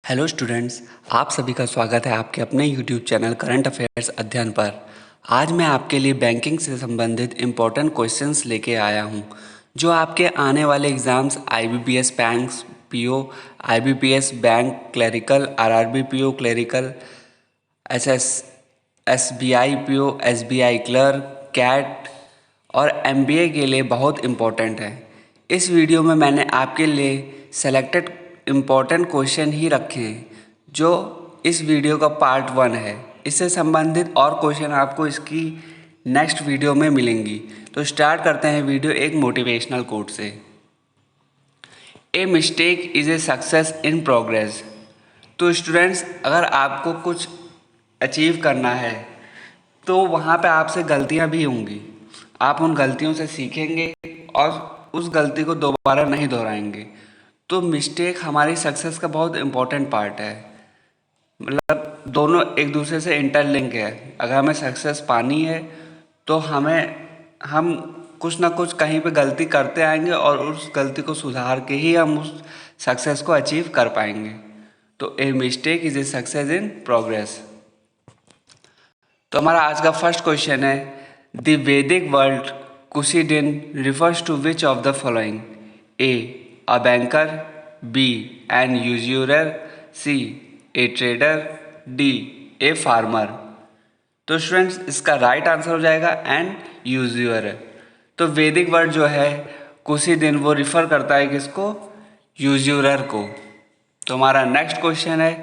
Hello students, आप सभी का स्वागत है आपके अपने यूट्यूब चैनल करंट अफेयर्स अध्ययन पर। आज मैं आपके लिए बैंकिंग से संबंधित इम्पोर्टेंट क्वेश्चंस लेके आया हूं, जो आपके आने वाले exams IBPS bank PO, IBPS bank clerical, RRB PO clerical, SS SBI PO, SBI clerk, CAT और एमबीए के लिए बहुत इम्पोर्टेंट है। इस वीडियो में मैंने आपके लिए सेलेक्टेड इम्पोर्टेंट क्वेश्चन ही रखे हैं, जो इस वीडियो का पार्ट 1 है। इससे संबंधित और क्वेश्चन आपको इसकी नेक्स्ट वीडियो में मिलेंगी। तो स्टार्ट करते हैं वीडियो एक मोटिवेशनल कोट से। A mistake is a success in progress. तो स्टूडेंट्स, अगर आपको कुछ अचीव करना है तो वहाँ पे आपसे गलतियाँ भी होंगी। आप उन गलतियों से सीखेंगे और उस गलती को दोबारा नहीं दोहराएंगे। तो मिस्टेक हमारी सक्सेस का बहुत इम्पोर्टेंट पार्ट है। मतलब दोनों एक दूसरे से इंटरलिंक है। अगर हमें सक्सेस पानी है तो हम कुछ ना कुछ कहीं पे गलती करते आएंगे और उस गलती को सुधार के ही हम उस सक्सेस को अचीव कर पाएंगे। तो a mistake is a success in progress. तो हमारा आज का फर्स्ट क्वेश्चन है, the Vedic word kusidin refers to which of the following? A a banker, B an user, C a trader, D a farmer. तो स्टूडेंट्स, इसका राइट आंसर हो जाएगा N user. तो वैदिक वर्ड जो है कुशिदिन, वो रिफर करता है किसको? यूजर को। तो हमारा नेक्स्ट क्वेश्चन है,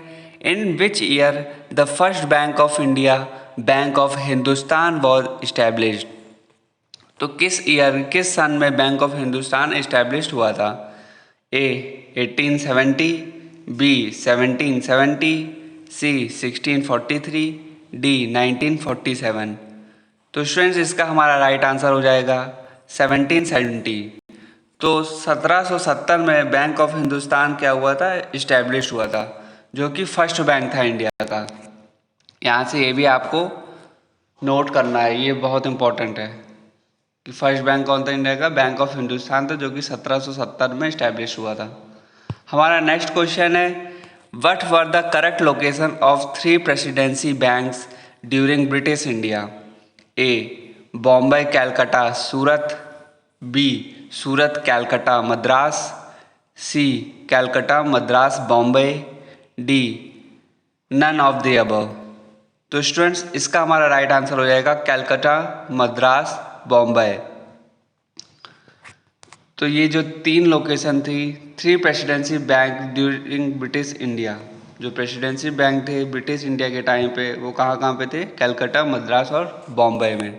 in which year the first Bank of India, Bank of Hindustan was established? तो किस ईयर, किस सन में बैंक ऑफ हिंदुस्तान इस्टेब्लिश्ड हुआ था? ए 1870, बी 1770, सी 1643, डी 1947। तो स्टूडेंट्स, इसका हमारा राइट आंसर हो जाएगा 1770। तो 1770 में बैंक ऑफ हिंदुस्तान क्या हुआ था? इस्टेब्लिश हुआ था, जो कि फर्स्ट बैंक था इंडिया का। यहाँ से ये भी आपको नोट करना है, ये बहुत इंपॉर्टेंट है कि फर्स्ट बैंक कौन था इंडिया का? बैंक ऑफ हिंदुस्तान था, जो कि 1770 में इस्टेब्लिश हुआ था। हमारा नेक्स्ट क्वेश्चन है, what were the correct location of 3 presidency banks during British India? A Bombay Calcutta Surat, B Surat Calcutta Madras, C Calcutta Madras Bombay, D none of the above. तो स्टूडेंट्स, इसका हमारा राइट आंसर हो जाएगा कैलकाटा मद्रास बॉम्बे। तो ये जो 3 लोकेशन थी, 3 presidency bank during British India, जो प्रेसिडेंसी बैंक थे ब्रिटिश इंडिया के टाइम पे, वो कहाँ कहाँ पे थे? कैलकाटा, मद्रास और बॉम्बे में।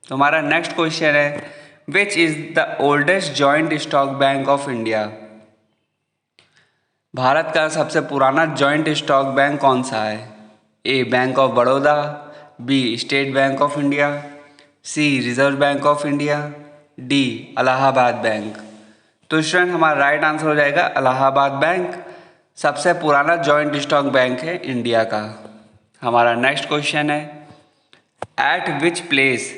तो हमारा नेक्स्ट क्वेश्चन है, which is the oldest joint stock bank of India? Bharat का सबसे पुराना जॉइंट स्टॉक बैंक कौन सा है? A Bank of Baroda, B State bank of India, C Reserve Bank of India, D Allahabad Bank. तो स्टूडेंट, हमारा राइट आंसर हो जाएगा इलाहाबाद बैंक सबसे पुराना जॉइंट स्टॉक बैंक है इंडिया का। हमारा नेक्स्ट क्वेश्चन है, at which place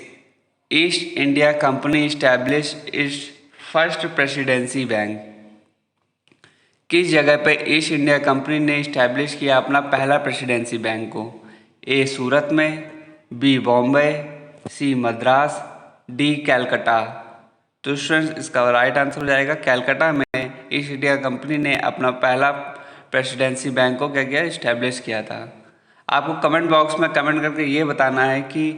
East India Company establish its first presidency bank? किस जगह पे ईस्ट इंडिया कंपनी ने इस्टेब्लिश किया अपना पहला प्रेसिडेंसी बैंक को? ए सूरत में, बी बॉम्बे, सी मद्रास, डी कैलकाटा। तो स्टूडेंट्स, इसका राइट आंसर हो जाएगा कैलकाटा में ईस्ट इंडिया कंपनी ने अपना पहला प्रेसिडेंसी बैंक को क्या किया? इस्टेब्लिश किया था। आपको कमेंट बॉक्स में कमेंट करके ये बताना है कि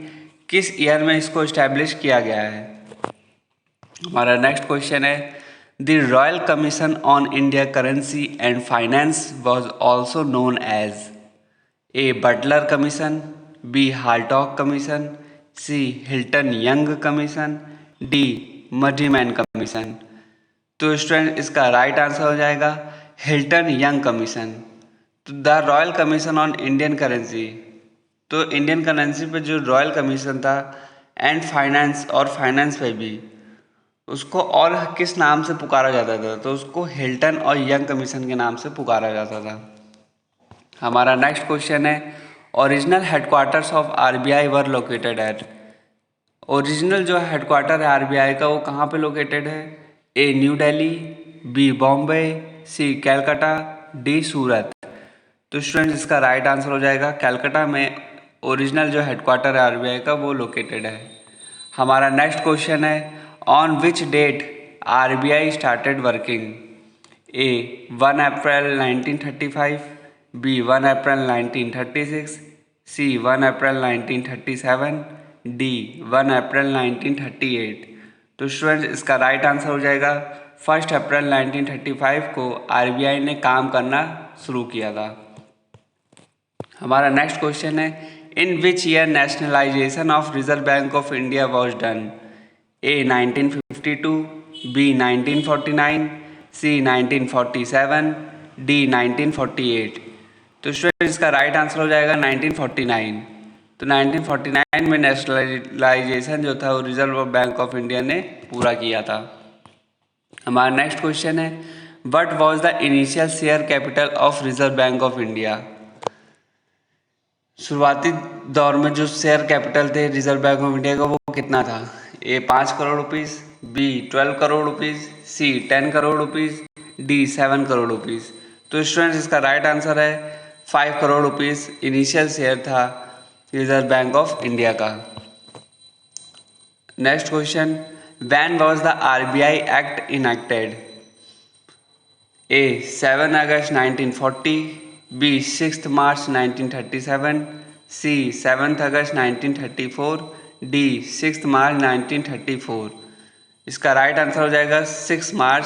किस ईयर में इसको इस्टेब्लिश किया गया है। हमारा नेक्स्ट क्वेश्चन है, the royal commission on India currency and finance was also known as? A Butler commission, B Hartog commission, C Hilton Young commission, D Muddiman commission. तो स्टूडेंट, इसका राइट आंसर हो जाएगा Hilton Young commission. तो the royal commission on Indian currency, तो Indian currency पे जो royal commission था and finance, और फाइनेंस पे भी, उसको और किस नाम से पुकारा जाता था? तो उसको हिल्टन और यंग कमीशन के नाम से पुकारा जाता था। हमारा नेक्स्ट क्वेश्चन है, original headquarters of RBI were located at? Original जो हेडक्वार्टर है आरबीआई का, वो कहाँ पे लोकेटेड है? A New Delhi, B Bombay, C Calcutta, D Surat. तो स्टूडेंट इसका राइट आंसर हो जाएगा कलकत्ता में ओरिजिनल जो हेडक्वार्टर है आरबीआई का वो लोकेटेड है। हमारा नेक्स्ट क्वेश्चन है on which date RBI started working. A 1 April 1935, B 1 April 1936, C 1 April 1937, D 1 April 1938। तो स्टूडेंट इसका राइट आंसर हो जाएगा 1 अप्रैल 1935 को आरबीआई ने काम करना शुरू किया था। हमारा नेक्स्ट क्वेश्चन है in which year nationalization of Reserve Bank of India was done. A 1952, B 1949, C 1947, D 1948। तो स्टूडेंट इसका राइट आंसर हो जाएगा 1949। तो 1949 में नेशनलाइजेशन जो था वो रिजर्व बैंक ऑफ इंडिया ने पूरा किया था। हमारा नेक्स्ट क्वेश्चन है what was the initial share capital of Reserve Bank of India. शुरुआती दौर में जो शेयर कैपिटल थे रिजर्व बैंक ऑफ इंडिया का वो कितना था। A 5 crore rupees, B 12 crore rupees, C 10 crore rupees, D 7 crore rupees. तो स्टूडेंट्स इसका राइट आंसर है 5 करोड़ रुपीज़ इनिशियल शेयर था रिजर्व बैंक ऑफ इंडिया का। Next question when was the RBI act enacted. A 7 August 1940, B 6 March 1937, C 7 August 1934, D 6 March 1934। इसका right answer हो जाएगा 6 March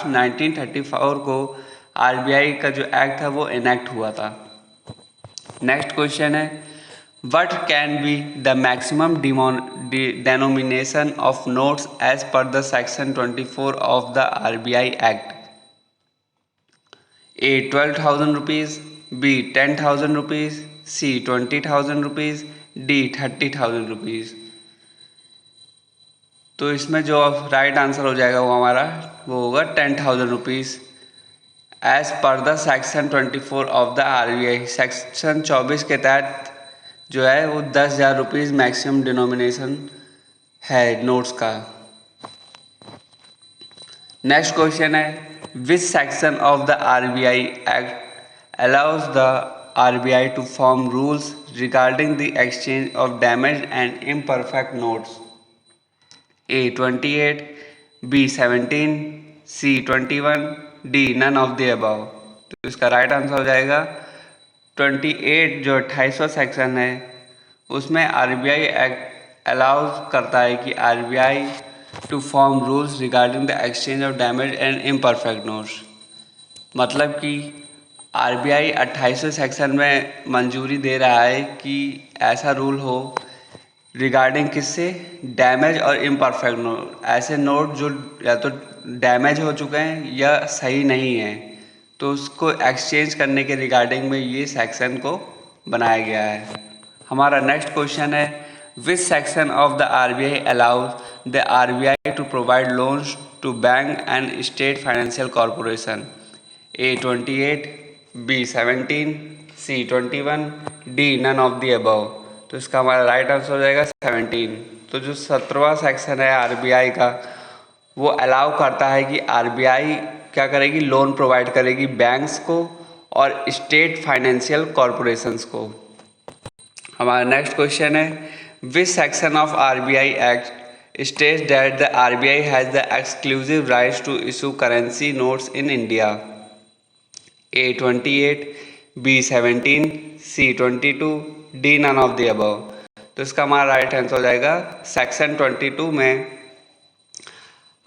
1934 को RBI का जो एक्ट था वो इनैक्ट हुआ था। नेक्स्ट क्वेश्चन है what can be the maximum denomination of notes as per the section 24 of the RBI Act. A 12,000 rupees, B 10,000 rupees, C 20,000 rupees, D 30,000 rupees. तो इसमें जो राइट आंसर हो जाएगा वो हमारा वो होगा 10,000 rupees as per the section 24 of the RBI. Section 24 के तहत जो है वो 10,000 रुपीज़ मैक्सिमम डिनोमिनेशन है नोट्स का। नेक्स्ट क्वेश्चन है which section of the RBI Act allows the RBI to form rules regarding the exchange of damaged and imperfect notes? A 28, B 17, C 21, D none of the above। तो इसका right answer हो जाएगा 28 जो 28वां section है उसमें RBI act allows करता है कि RBI to form rules regarding the exchange of damage and imperfect notes. मतलब कि आरबीआई 28वें सेक्शन में मंजूरी दे रहा है कि ऐसा रूल हो रिगार्डिंग किससे डैमेज और इम्परफेक्ट नोट, ऐसे नोट जो या तो डैमेज हो चुके हैं या सही नहीं है तो उसको एक्सचेंज करने के रिगार्डिंग में ये सेक्शन को बनाया गया है। हमारा नेक्स्ट क्वेश्चन है which section of the RBI allows the RBI to provide loans to bank and state financial corporation? A 28, B 17, C 21, D none of the above। तो इसका हमारा राइट आंसर हो जाएगा 17। तो जो 17वां सेक्शन है आरबीआई का वो अलाउ करता है कि आरबीआई क्या करेगी लोन प्रोवाइड करेगी बैंक्स को और स्टेट फाइनेंशियल कॉरपोरेशंस को। हमारा नेक्स्ट क्वेश्चन है which section of RBI Act states that the RBI has the exclusive rights to issue currency notes in India? A 28, B 17, C 22, D none of the above। तो इसका हमारा right answer हो जाएगा section 22 में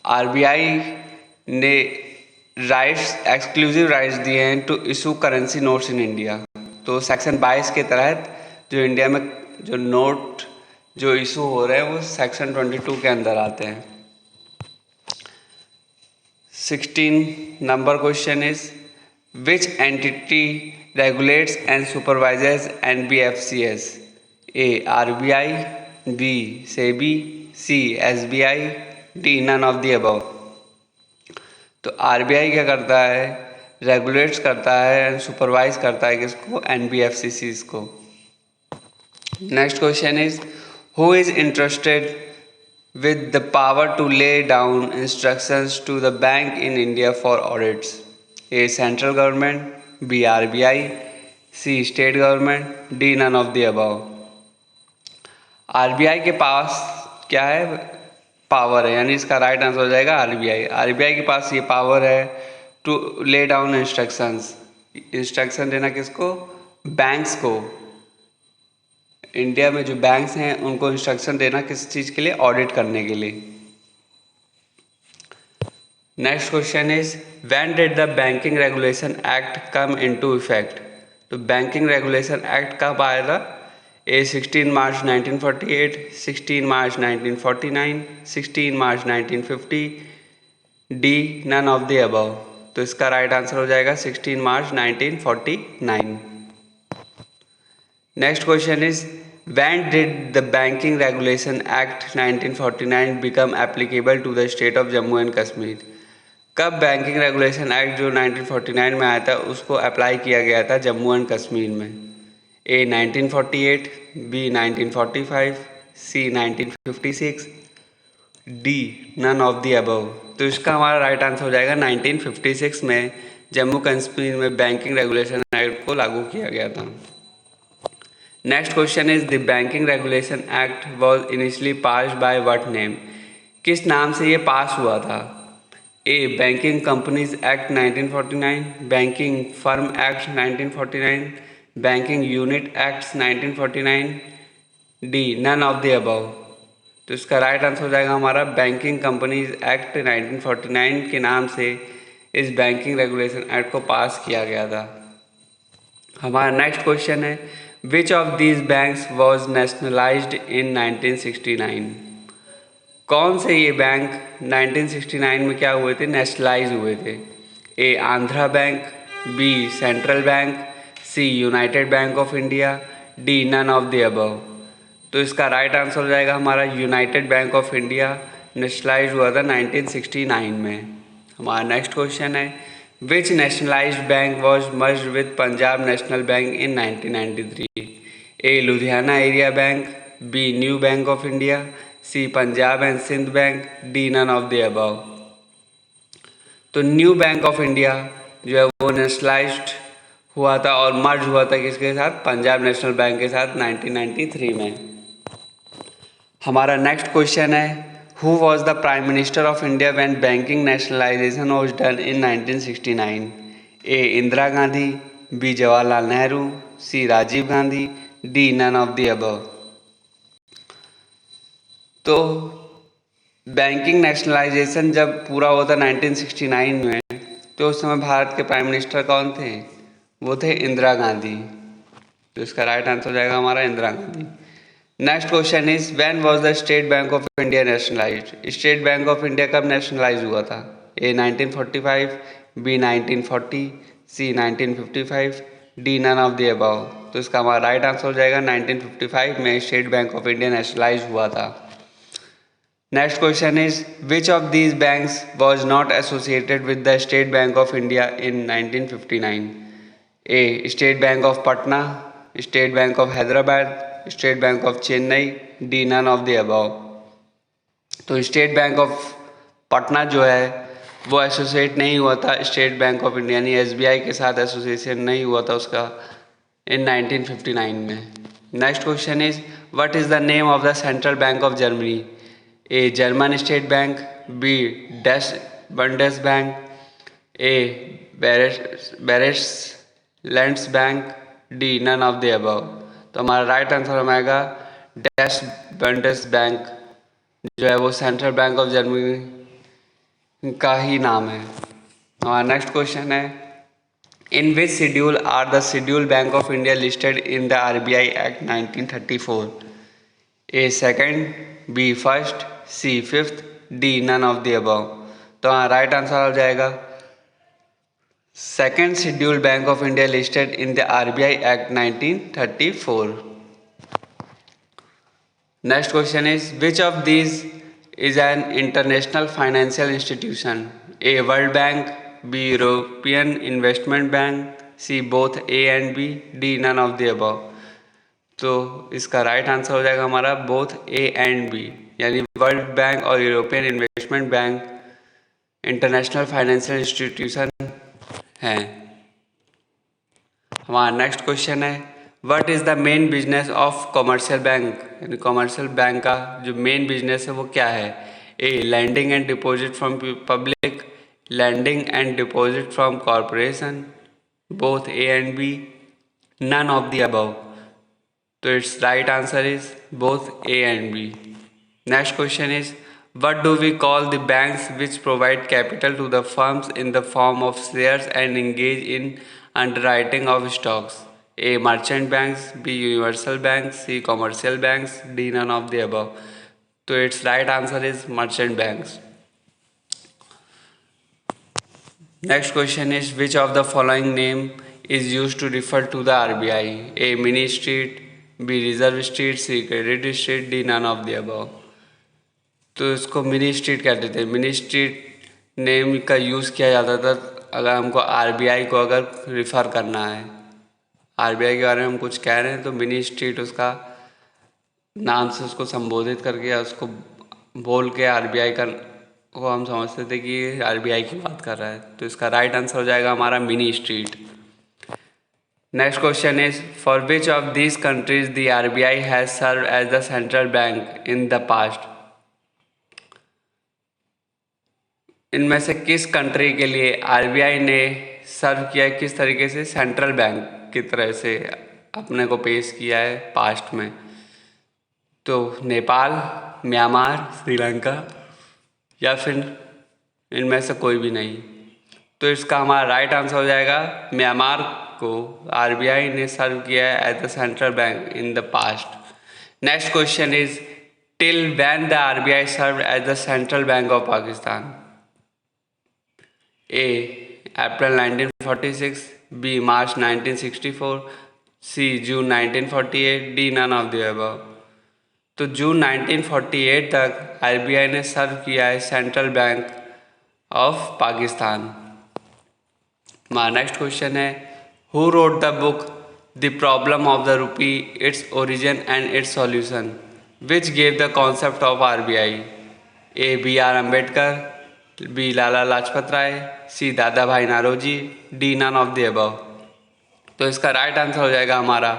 RBI ने rights exclusive rights दिए हैं to issue currency notes in India. तो सेक्शन 22 के तहत जो इंडिया में जो नोट जो इशू हो रहे हैं वो सेक्शन 22 के अंदर आते हैं। 16 number question is which entity regulates and supervises NBFCs? A RBI, B SEBI, C SBI, D none of the above. तो आरबीआई क्या करता है रेगुलेट्स करता है एंड सुपरवाइज करता है किसको NBFCs को। Next question is Who is interested with the power to lay down instructions to the bank in India for audits? A central government, B RBI, C state government, D none of the above. RBI के पास क्या है, power है, यानी इसका right answer हो जाएगा RBI. RBI के पास ये पावर है to lay down instructions, instruction देना किसको, बैंक्स को। इंडिया में जो बैंक्स हैं उनको इंस्ट्रक्शन देना किस चीज़ के लिए, ऑडिट करने के लिए। Next question is when did the banking regulation act come into effect. तो बैंकिंग रेगुलेशन एक्ट कब आया था, A 16 March 1948, 16 March 1949, 16 March 1950, D none of the above. तो इसका राइट आंसर हो जाएगा 16 March 1949। Next question is when did the Banking Regulation Act 1949 become applicable to the state of Jammu and Kashmir। कब banking regulation act जो 1949 में आया था उसको अप्लाई किया गया था जम्मू एंड कश्मीर में। A 1948, B 1945, C 1956, D none of the above. तो इसका हमारा राइट आंसर हो जाएगा 1956 में जम्मू कश्मीर में बैंकिंग रेगुलेशन एक्ट को लागू किया गया था। Next question is the banking regulation act was initially passed by what name. किस नाम से ये पास हुआ था। A banking companies act 1949, banking firm act 1949, banking unit act 1949, D none of the above. तो इसका राइट आंसर हो जाएगा हमारा बैंकिंग कंपनीज एक्ट 1949 के नाम से इस बैंकिंग रेगुलेशन एक्ट को पास किया गया था। हमारा नेक्स्ट क्वेश्चन है which of these banks was nationalized in 1969। कौन से ये बैंक 1969 में क्या हुए थे, नेशनलाइज हुए थे। A Andhra Bank, B Central Bank, C United Bank of India, D none of the above. तो इसका राइट आंसर हो जाएगा हमारा United Bank of India nationalise हुआ था 1969 में। हमारा नेक्स्ट क्वेश्चन है which nationalized bank was merged with Punjab National Bank in 1993। A Ludhiana Area Bank, B New Bank of India, C Punjab and Sind Bank, D none of the above. तो new Bank of India जो है वो nationalised हुआ था और मर्ज हुआ था किसके साथ, पंजाब नेशनल बैंक के साथ 1993 में। हमारा नेक्स्ट क्वेश्चन है who was the prime minister of India when banking nationalisation was done in 1969। A Indira Gandhi, B Jawaharlal Nehru, C Rajiv Gandhi, D none of the above. तो बैंकिंग नेशनलाइजेशन जब पूरा हुआ था 1969 में, तो उस समय भारत के प्राइम मिनिस्टर कौन थे, वो थे इंदिरा गांधी। तो इसका राइट आंसर हो जाएगा हमारा Indira Gandhi. Next question is when was the state bank of India nationalised. State bank of India कब नेशनलाइज हुआ था। A 1945, B 1940, C 1955, D none of the above. तो इसका हमारा राइट आंसर हो जाएगा 1955 में state bank of India nationalise हुआ था। Next question is which of these banks was not associated with the state bank of India in 1959। A state bank of Patna, state bank of Hyderabad, state bank of Chennai, D none of the above. तो state bank of Patna जो है वो associate नहीं हुआ था state bank of India यानी SBI के साथ एसोसिएशन नहीं हुआ था उसका इन 1959 में। Next question is what is the name of the central bank of Germany. A German state bank, B Deutsche Bundesbank, A berets lands bank, D none of the above. तो हमारा right answer हो जाएगा Dutch बंडेस bank जो है वो central bank of Germany का ही नाम है। हमारा नेक्स्ट क्वेश्चन है in which schedule are the schedule bank of India listed in the RBI Act 1934। A second, B first, C fifth, D none of the above. तो हमारा right answer हो जाएगा second schedule bank of India listed in the RBI Act 1934। Next question is which of these is an international financial institution. A World Bank, B European Investment Bank, C both A and B, D none of the above. तो इसका right answer हो जाएगा हमारा both A and B यानी World Bank और European Investment Bank international financial institution हैं। हमारा next question है, what is the main business of commercial bank, यानी कॉमर्शियल बैंक का जो मेन बिजनेस है वो क्या है। A lending and deposit from public, lending and deposit from corporation, both A and B, none of the above. तो it's right answer is both A and B. Next question is, what do we call the banks which provide capital to the firms in the form of shares and engage in underwriting of stocks? A. Merchant banks, B. Universal banks, C. Commercial banks, D. None of the above. So its right answer is merchant banks. Next question is, which of the following name is used to refer to the RBI? A. Mini Street, B. Reserve Street, C. Credit Street, D. None of the above. तो इसको mini street कहते थे। Mini street name का use किया जाता था अगर हमको आरबीआई को अगर रिफ़र करना है, आरबीआई के बारे में हम कुछ कह रहे हैं तो मिनी स्ट्रीट उसका नाम से उसको संबोधित करके या उसको बोल के आरबीआई का को हम समझते थे कि आरबीआई की बात कर रहा है। तो इसका राइट आंसर हो जाएगा हमारा mini street. Next question is, for which of these countries the RBI has serve as the central bank in the past. इनमें से किस कंट्री के लिए आरबीआई ने सर्व किया, किस तरीके से सेंट्रल बैंक की तरह से अपने को पेश किया है पास्ट में। तो नेपाल, म्यांमार, श्रीलंका या फिर इनमें से कोई भी नहीं। तो इसका हमारा राइट आंसर हो जाएगा म्यांमार को आरबीआई ने सर्व किया है as the central bank in the past. Next question is, till when the RBI serve as the central bank of Pakistan. A. April 1946, B. March 1964, C. June 1948, D. None of the above. तो जून 1948 तक RBI ने serve किया है central bank of Pakistan. हमारा next question है, who wrote the book the problem of the rupee, its origin and its solution, which gave the concept of RBI. A. B. R. Ambedkar, B. Lala Lajpat Rai, C. Dadabhai Naoroji, D. None of the above. तो इसका right answer हो जाएगा हमारा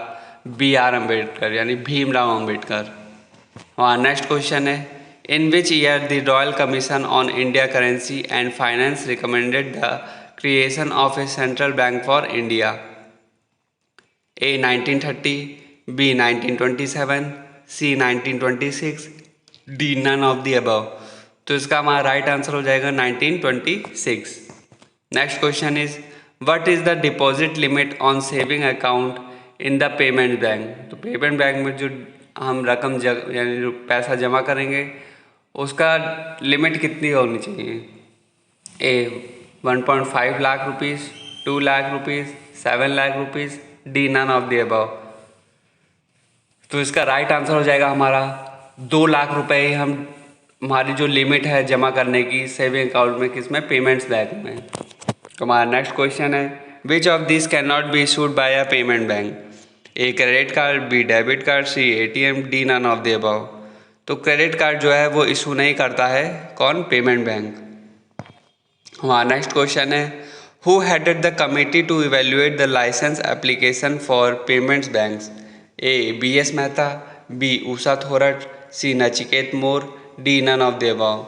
B. R. Ambedkar यानी भीमराव अम्बेडकर। हमारा next question है, in which year the royal commission on India currency and finance recommended the creation of a central bank for India. A. 1930, B. 1927, C. 1926, D. None of the above. तो इसका हमारा right answer हो जाएगा 1926। Next question is, what is the deposit limit on saving account in the payment bank. तो payment bank में जो हम रकम यानी पैसा जमा करेंगे उसका लिमिट कितनी होनी चाहिए। A. 1.5 lakh rupees, 2 lakh rupees, 7 lakh rupees, D. None of the above. तो इसका राइट आंसर हो जाएगा हमारा 2 लाख रुपए ही हम हमारी जो लिमिट है जमा करने की सेविंग अकाउंट में, किसमें, पेमेंट्स बैंक में। तो हमारा नेक्स्ट क्वेश्चन है, which of this can not be issued by a payment bank. A. Credit card, B. Debit card, C. ATM, D. None of the above. तो क्रेडिट कार्ड जो है वो इशू नहीं करता है कौन, पेमेंट बैंक। हमारा नेक्स्ट क्वेश्चन है, who headed the committee to evaluate the licence application for payments banks. A. B. S. Mehta, B. Usha Thorat, C. Nachiket Mor, D. None of the above.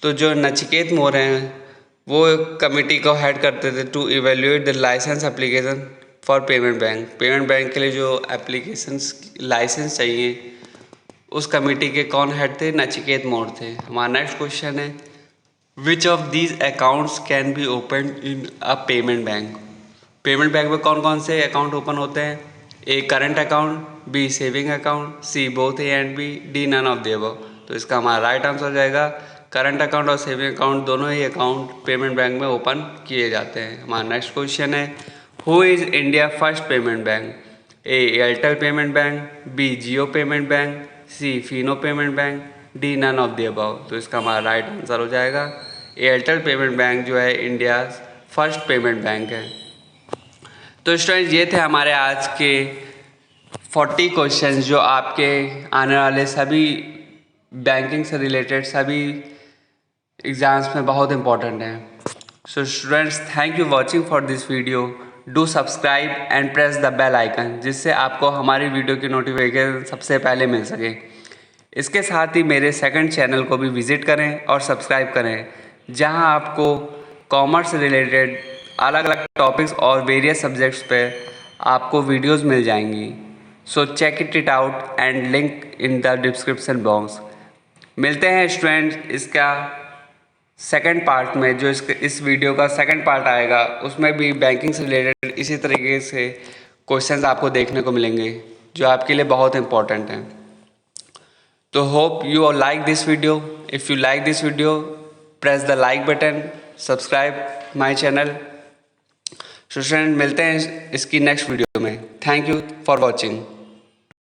तो जो नचिकेत मोर हैं वो कमेटी को हेड करते थे to evaluate the licence application for payment bank. Payment bank के लिए जो एप्लीकेशंस लाइसेंस चाहिए उस कमेटी के कौन हेड थे, नचिकेत मोर थे। हमारा नेक्स्ट क्वेश्चन है, which of these accounts can be open in a payment bank. Payment bank में कौन कौन से अकाउंट ओपन होते हैं। A. Current account, B. Saving account, C. Both A and B, D. None of the above. तो इसका हमारा right answer हो जाएगा करंट अकाउंट और सेविंग अकाउंट दोनों ही अकाउंट पेमेंट बैंक में ओपन किए जाते हैं। हमारा नेक्स्ट क्वेश्चन है, who is India first payment bank. A. Airtel payment bank, B. Jio payment bank, C. Fino payment bank, D. None of the above. तो इसका हमारा राइट आंसर हो जाएगा एयरटेल पेमेंट बैंक जो है इंडिया फर्स्ट पेमेंट बैंक है। तो स्टूडेंट्स ये थे हमारे आज के 40 क्वेश्चंस जो आपके आने वाले सभी बैंकिंग से रिलेटेड सभी एग्ज़ाम्स में बहुत इम्पोर्टेंट हैं। So students, thank you watching for this video. Do subscribe and press the bell icon जिससे आपको हमारी वीडियो की नोटिफिकेशन सबसे पहले मिल सके। इसके साथ ही मेरे सेकंड चैनल को भी विजिट करें और सब्सक्राइब करें, जहां आपको कॉमर्स रिलेटेड अलग अलग टॉपिक्स और वेरियस सब्जेक्ट्स पे आपको वीडियोस मिल जाएंगी। So check it out and link in the description box. मिलते हैं स्टूडेंट्स इसका सेकंड पार्ट में, जो इस वीडियो का सेकंड पार्ट आएगा उसमें भी बैंकिंग से रिलेटेड इसी तरीके से क्वेश्चंस आपको देखने को मिलेंगे जो आपके लिए बहुत इंपॉर्टेंट हैं। तो hope you like this video. If you like this video, press the like button, subscribe my channel. Student, मिलते हैं इसकी नेक्स्ट वीडियो में। Thank you for watching.